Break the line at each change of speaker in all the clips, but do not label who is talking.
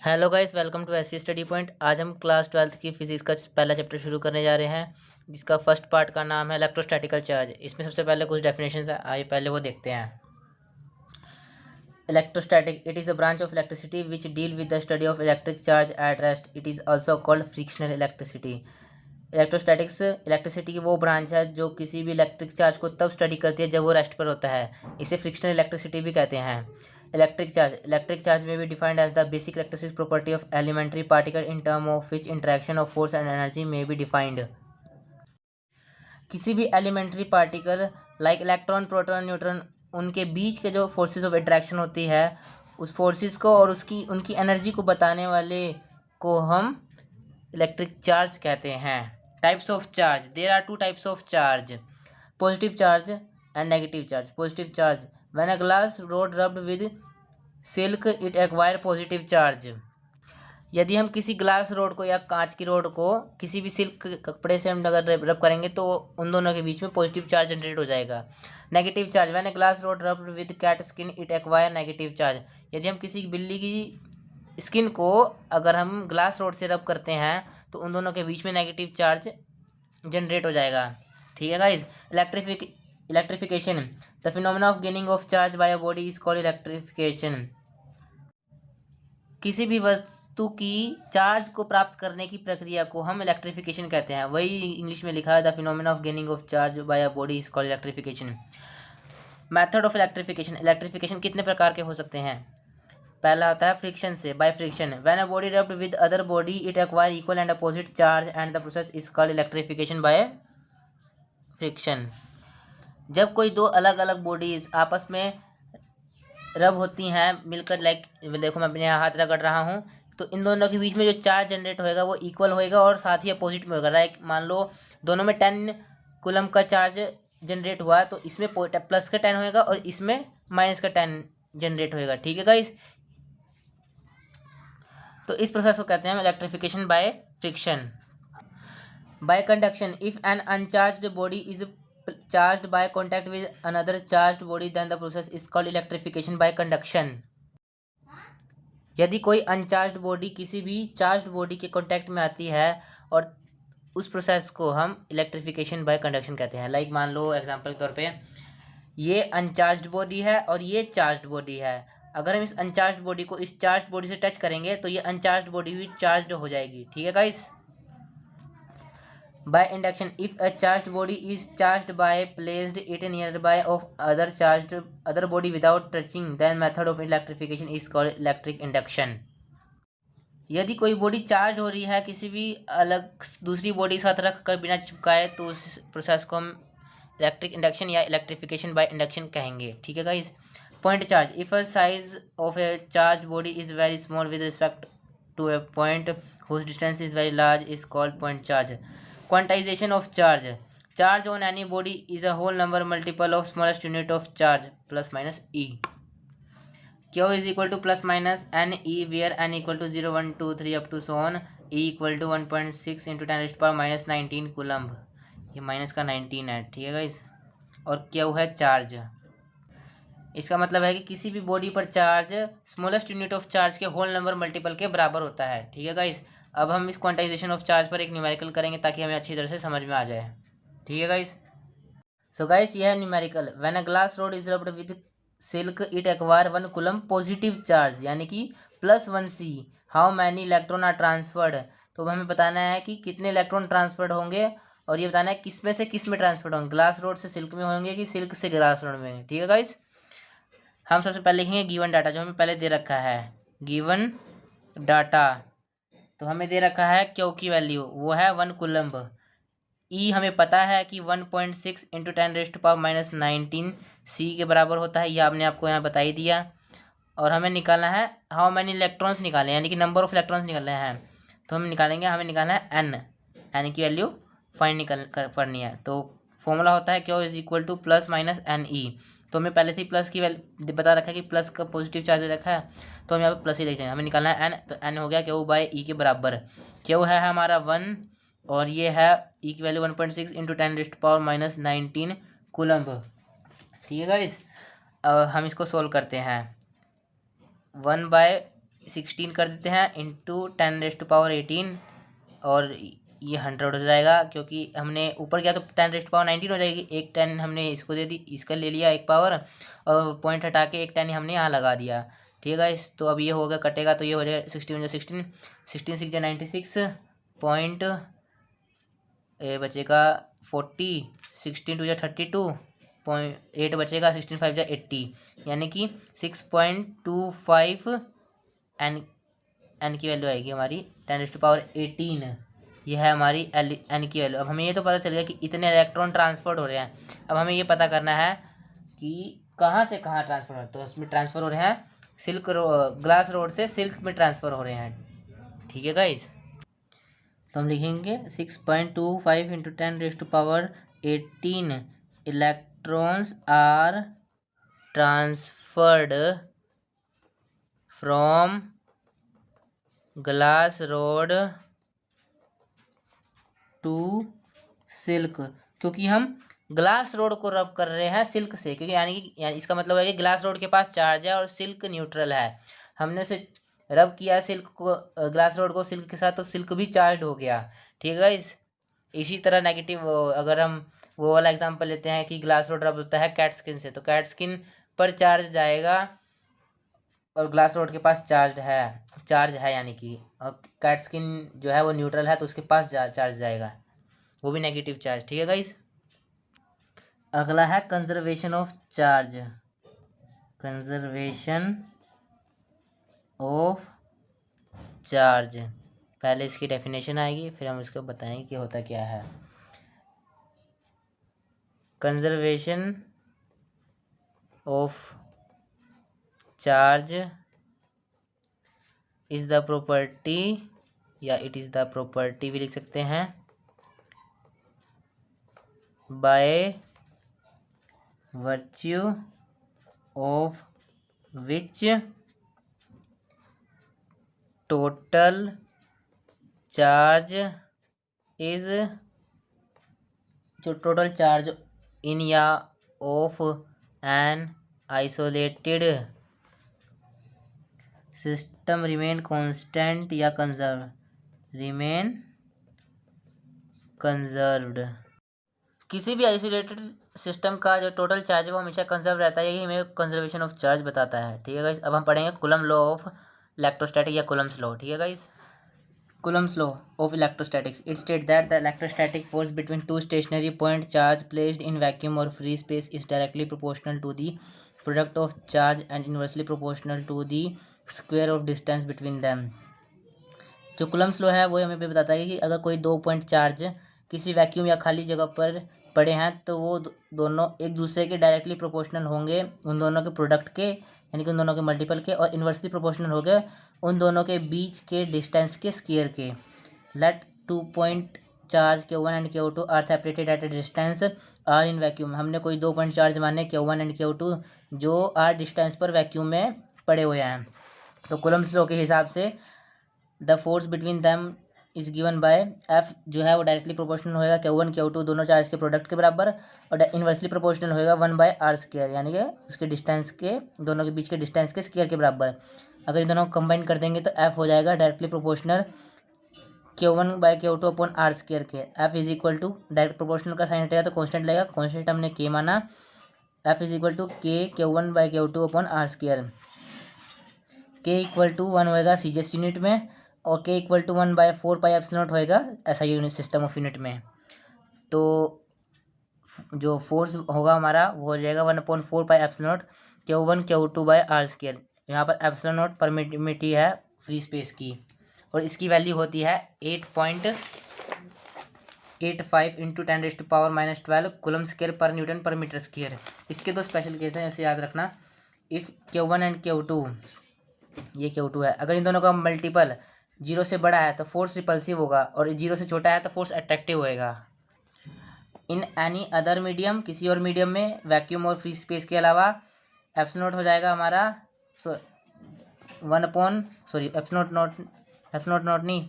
Hello guys, welcome to SC study point. आज हम class 12th की फिजिक्स का पहला चैप्टर शुरू करने जा रहे हैं, जिसका फर्स्ट पार्ट का नाम है इलेक्ट्रोस्टैटिकल चार्ज। इसमें सबसे पहले कुछ डेफिनेशंस है, आइए पहले वो देखते हैं। Electrostatic, it is a branch of electricity which deal with the study of electric charge at rest. It is also called frictional electricity. Electrostatics electricity की वो ब्रांच है जो किसी भी इलेक्ट्रिक चार्ज को तब स्टडी करती है जब वो रेस्ट पर होता है। इसे फ्रिक्शनल इलेक्ट्रिसिटी भी कहते हैं। इलेक्ट्रिक चार्ज में भी defined as the basic electric property of elementary particle in term of which interaction of force and energy में बी डिफाइंड। किसी भी elementary particle like electron, proton, neutron, उनके बीच के जो फोर्सेस ऑफ इंटरेक्शन होती है, उस फोर्सेस को और उनकी एनर्जी को बताने वाले को हम इलेक्ट्रिक चार्ज कहते हैं। Types of charge, there are two types of charge, positive charge and negative charge. Positive charge, when a glass rod rubbed with silk it acquire positive charge. यदि हम किसी ग्लास रोड को या कांच की road को किसी भी सिल्क कपड़े से हम अगर रब करेंगे तो उन दोनों के बीच में पॉजिटिव चार्ज जनरेट हो जाएगा। Negative charge, when a glass rod rubbed with cat skin it acquire negative charge. यदि हम किसी बिल्ली की स्किन को अगर हम ग्लास रोड से रब करते हैं तो उन दोनों के बीच में नेगेटिव चार्ज जनरेट हो जाएगा। ठीक है guys. Electrification, the phenomena of gaining of charge by a body is called electrification. किसी भी वस्तु की चार्ज को प्राप्त करने की प्रक्रिया को हम इलेक्ट्रिफिकेशन कहते हैं। वही इंग्लिश में लिखा है, the phenomena of gaining of charge by a body is called electrification. Method of electrification, electrification कितने प्रकार के हो सकते हैं। पहला होता है फ्रिक्शन से, by friction. When a body rubbed with other body it acquire equal and opposite charge and the process is called electrification by friction. जब कोई दो अलग अलग बॉडीज आपस में रब होती हैं मिलकर, लाइक देखो मैं अपने हाथ रगड़ रहा हूँ, तो इन दोनों के बीच में जो चार्ज जनरेट होएगा वो इक्वल होएगा और साथ ही अपोजिट में होगा। लाइक मान लो दोनों में 10 कूलम का चार्ज जनरेट हुआ तो इसमें प्लस का 10 होएगा और इसमें माइनस का 10 जनरेट होएगा। ठीक है गाइस। तो इस प्रोसेस को कहते हैं electrification by friction. By conduction, if an uncharged body is charged by contact with another charged body then the process is called electrification by conduction। यदि कोई अनचार्ज्ड बॉडी किसी भी चार्ज्ड बॉडी के कांटेक्ट में आती है और उस प्रोसेस को हम इलेक्ट्रिफिकेशन बाय कंडक्शन कहते हैं। लाइक मान लो एग्जांपल के तौर पे ये अनचार्ज्ड बॉडी है और ये चार्ज्ड बॉडी है। अगर हम इस अनचार्ज्ड बॉडी को इस चार्ज्ड बॉडी से टच करेंगे तो ये अनचार्ज्ड बॉडी भी चार्ज्ड हो जाएगी। ठीक है guys. By induction, if a charged body is charged by placed it nearby of other body without touching, then method of electrification is called electric induction। यदि कोई बॉडी चार्ज हो रही है किसी भी अलग दूसरी बॉडी के साथ रख कर बिना चिपकाए तो उस प्रोसेस को हम इलेक्ट्रिक इंडक्शन या इलेक्ट्रिफिकेशन बाय इंडक्शन कहेंगे। ठीक है guys. Point charge, if a size of a charge body is very small with respect to a point whose distance is very large is called point charge. Quantization of charge, charge on any body is a whole number multiple of smallest unit of charge plus minus e। Q is equal to plus minus n e where n equal to 0 1 2 3 up to so on, e equal to 1.6 into 10 raised power minus 19 coulomb. ये minus का 19 है। ठीक है guys. और Q है charge. इसका मतलब है कि किसी भी बॉडी पर charge smallest unit of charge के होल नंबर मल्टीपल के बराबर होता है। ठीक है गाइस। अब हम इस क्वांटाइजेशन ऑफ चार्ज पर एक न्यूमेरिकल करेंगे ताकि हमें अच्छी तरह से समझ में आ जाए। ठीक है गाइस। सो गाइस यह है numerical. When a glass rod is rubbed with silk it acquire 1 coulomb positive charge यानी कि +1 C। How many electron are transferred, तो हमें बताना है कि कितने इलेक्ट्रॉन ट्रांसफर्ड होंगे और ये बताना है किस में से किस में ट्रांसफर्ड होंगे, ग्लास रोड से सिल्क में होंगे कि सिल्क से ग्लास रोड में। ठीक है गाइस। हम सबसे पहले लिखेंगे गिवन डाटा जो हमें पहले दे रखा है। गिवन डाटा, तो हमें दे रखा है क्यू की वैल्यू वो है 1 कूलम्ब। ई हमें पता है कि 1.6 into 10 rest power minus 19 C के बराबर होता है। ये आपने आपको यहाँ बता ही दिया। और हमें निकालना है हाउ मैनी इलेक्ट्रॉन्स निकाले यानी कि नंबर ऑफ इलेक्ट्रॉन्स निकालने हैं। तो हम निकालेंगे, हमें निकालना है एन की वैल्यू फाइंड करनी है। तो फॉर्मूला होता है q is equal to plus minus n e. तो हमें पहले से ही प्लस की वैल्यू बता रखा है कि प्लस का पॉजिटिव चार्ज रखा है तो हम यहाँ पर प्लस ही लिख देंगे। हमें निकालना है एन, तो एन हो गया क्यू बाई ई के बराबर। क्यू है हमारा 1 और ये है ई की value 1.6 into 10 rest power minus 19 coulomb. ठीक है गाइस। अब हम इसको सोल्व करते हैं। 1 बाय 16 कर देते हैं इंटू 10⁻18 और ये 100 हो जाएगा, क्योंकि हमने ऊपर गया तो 10⁻19 हो जाएगी। एक 10 हमने इसको दे दी, इसका ले लिया एक पावर और पॉइंट हटा के एक 10 हमने यहाँ लगा दिया। ठीक है गाइस, तो अब ये हो गया कटेगा तो ये हो जाएगा 16 16 16 6 96 पॉइंट, ये बचेगा 40, 16 2 32.8 बचेगा, 16 5 80, यानी कि 6.25 एन की वैल्यू आएगी हमारी 10⁻18। ये है हमारी एन की वैल्यू। अब हमें ये तो पता चल गया कि इतने इलेक्ट्रॉन ट्रांसफर हो रहे हैं। अब हमें ये पता करना है कि कहाँ से कहाँ ट्रांसफर हो रहे हैं। तो उसमें ट्रांसफर हो रहे हैं ग्लास रोड से सिल्क में ट्रांसफर हो रहे हैं। ठीक है गाइज, तो हम लिखेंगे 6.25 into 10⁻18 electrons are transferred from glass rod to silk, क्योंकि हम ग्लास रोड को रब कर रहे हैं सिल्क से, क्योंकि यानी इसका मतलब है कि ग्लास रोड के पास चार्ज है और सिल्क न्यूट्रल है। हमने उसे रब किया सिल्क को, ग्लास रोड को सिल्क के साथ, तो सिल्क भी चार्ज हो गया। ठीक है इसी तरह नेगेटिव, अगर हम वो वाला एग्जांपल लेते हैं कि ग्लास रोड रब होता है कैट स्किन से, तो कैट स्किन पर चार्ज जाएगा और ग्लास रोड के पास चार्ज है यानी कि, और कैट स्किन जो है वो न्यूट्रल है तो उसके पास चार्ज जाएगा, वो भी नेगेटिव चार्ज। ठीक है गाइस, अगला है conservation of charge. Conservation of charge, पहले इसकी डेफिनेशन आएगी फिर हम इसको बताएंगे कि होता क्या है। Conservation of charge is the property, या इट इज द प्रॉपर्टी भी लिख सकते हैं, by virtue of which total charge is, जो टोटल चार्ज इन या of an isolated system remain constant या रिमेन कंजर्व्ड। किसी भी आइसोलेटेड सिस्टम का जो टोटल चार्ज है वो हमेशा कंजर्व रहता है, यही हमें कंजर्वेशन ऑफ चार्ज बताता है। ठीक है गाइस, अब हम पढ़ेंगे कूलम्ब लॉ ऑफ इलेक्ट्रोस्टैटिक या कूलम्ब्स लॉ। ठीक है guys, Coulomb's law of electrostatics, it state that the electrostatic force between two stationary point charge placed in vacuum और free space is directly proportional to the product of charge and inversely proportional to the square of distance between them. जो Coulomb's law है वो हमें भी बताता है कि अगर कोई दो पॉइंट चार्ज किसी वैक्यूम या खाली जगह पर पड़े हैं तो वो दोनों एक दूसरे के डायरेक्टली प्रोपोर्शनल होंगे उन दोनों के प्रोडक्ट के, यानी कि उन दोनों के मल्टीपल के, और इन्वर्सली प्रोपोर्शनल हो गए उन दोनों के बीच के डिस्टेंस के स्क्वायर के। Let 2 point charge Q1 and Q2 are separated at a distance r in vacuum. हमने कोई 2 पॉइंट चार्ज माने Q1 एंड Q2 जो आर डिस्टेंस पर वैक्यूम में पड़े हुए हैं। तो कूलम्ब्स लॉ के हिसाब से the force between them is given by F, जो है वो डायरेक्टली प्रोपोर्शनल होएगा Q1 Q2 दोनों चार्ज के प्रोडक्ट के बराबर, और इन्वर्सली प्रोपोर्शनल होएगा 1/r², यानी कि उसके डिस्टेंस के, दोनों के बीच के डिस्टेंस के स्क्वायर के बराबर। अगर इन दोनों को कंबाइन कर देंगे तो एफ हो जाएगा directly proportional Q1/Q2 upon r² के। F is equal to, direct proportional का साइन हटेगा तो कॉन्स्टेंट लगेगा, कॉन्स्टेंट हमने के माना, एफ इज इक्वल टू के Q1/Q2 अपॉन r²। के इक्वल टू 1 होएगा सीजीएस यूनिट में, और के इक्वल टू 1/4πε0 होएगा ऐसा यूनिट सिस्टम ऑफ यूनिट में। तो जो फोर्स होगा हमारा वो हो जाएगा 1/4πε0 Q1 Q2/r²। यहाँ पर ε0 परमिटिविटी है फ्री स्पेस की, और इसकी वैल्यू होती है 8.85 इंटू 10⁻⁻12 कूलम स्क्वायर पर न्यूटन पर मीटर स्क्वायर। इसके दो स्पेशल केस हैं, इसे याद रखना। इफ़ Q1 एंड Q2, ये Q2 है, अगर इन दोनों का मल्टीपल 0 से बड़ा है तो फोर्स रिपल्सिव होगा, और 0 से छोटा है तो फोर्स अट्रैक्टिव होएगा। इन एनी अदर मीडियम, किसी और मीडियम में वैक्यूम और फ्री स्पेस के अलावा एप्सिलॉन हो जाएगा हमारा एप्सिलॉन नॉट नहीं,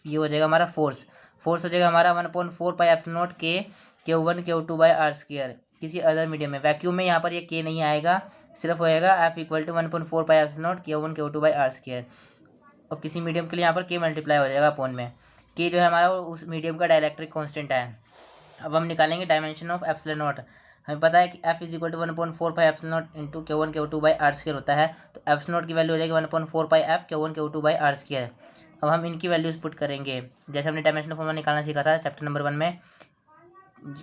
ये हो जाएगा हमारा फोर्स हो जाएगा हमारा 1/4πε0 के Q1 Q2/r²। किसी अदर मीडियम में, वैक्यूम में यहाँ पर ये के नहीं आएगा, सिर्फ होएगा F equal to 1/4πε0 Q1 Q2/r²। और किसी मीडियम के लिए यहाँ पर के मल्टीप्लाई हो जाएगा अपॉन में। के जो है हमारा वो उस मीडियम का डाइलेक्ट्रिक कांस्टेंट है। अब हम निकालेंगे डायमेंशन ऑफ एप्सिलॉन नॉट। हमें पता है कि F is equal to 1/4 pi epsilon naught into Q1 Q2 by r square होता है। तो एप्सिलॉन नॉट की वैल्यू हो जाएगी 1/4 pi F Q1 Q2 by r square. अब हम इनकी वैल्यूज पुट करेंगे जैसे हमने डायमेंशन फॉर्मूला निकालना सीखा था चैप्टर नंबर 1 में।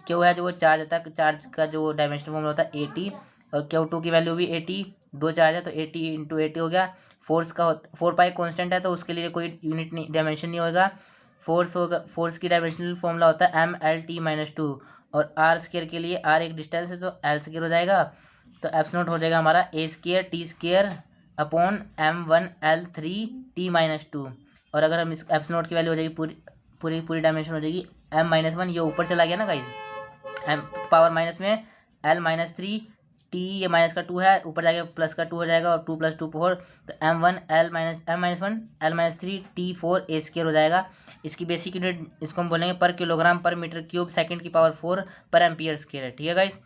क्यू है जो वो चार्ज होता है, चार्ज का जो डायमेंशन फॉर्मूला होता है 80, और Q2 की वैल्यू भी 80, दो चार्ज है तो 80 इंटू 80 हो गया। फोर्स का 4 पाई कॉन्स्टेंट है तो उसके लिए कोई यूनिट नहीं, डायमेंशन नहीं होगा। फोर्स होगा, फोर्स की डायमेंशनल फॉर्मूला होता है MLT-2, और आर स्क्वायर के लिए आर एक डिस्टेंस है तो एल स्क्वायर हो जाएगा। तो एप्सिलॉन नॉट हो जाएगा हमारा A square T square upon M1L3T-2। और अगर हम इस एप्सिलॉन नॉट की वैल्यू हो जाएगी पूरी पूरी पूरी डायमेंशन हो जाएगी M-1, ये ऊपर चला गया ना गाइज, M पावर माइनस में L-3 T, ये माइनस का 2 है, ऊपर जाएगा प्लस का 2 हो जाएगा, और 2 + 2 4, तो M1 L-1 L-3 T4 A square हो जाएगा। इसकी बेसिक यूनिट इसको हम बोलेंगे पर किलोग्राम पर मीटर क्यूब सेकंड की पावर 4 पर एम्पियर स्क्वायर है। ठीक है गाइस।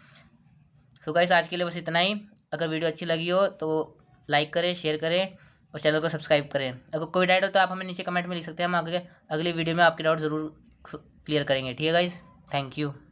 सो गाइस आज के लिए बस इतना ही। अगर वीडियो अच्छी लगी हो तो लाइक करें, शेयर करें और चैनल को सब्सक्राइब करें। अगर कोई डाउट हो तो आप हमें नीचे कमेंट में लिख सकते हैं, हम आगे अगली वीडियो में आपके डाउट ज़रूर क्लियर करेंगे। ठीक है गाइस, थैंक यू।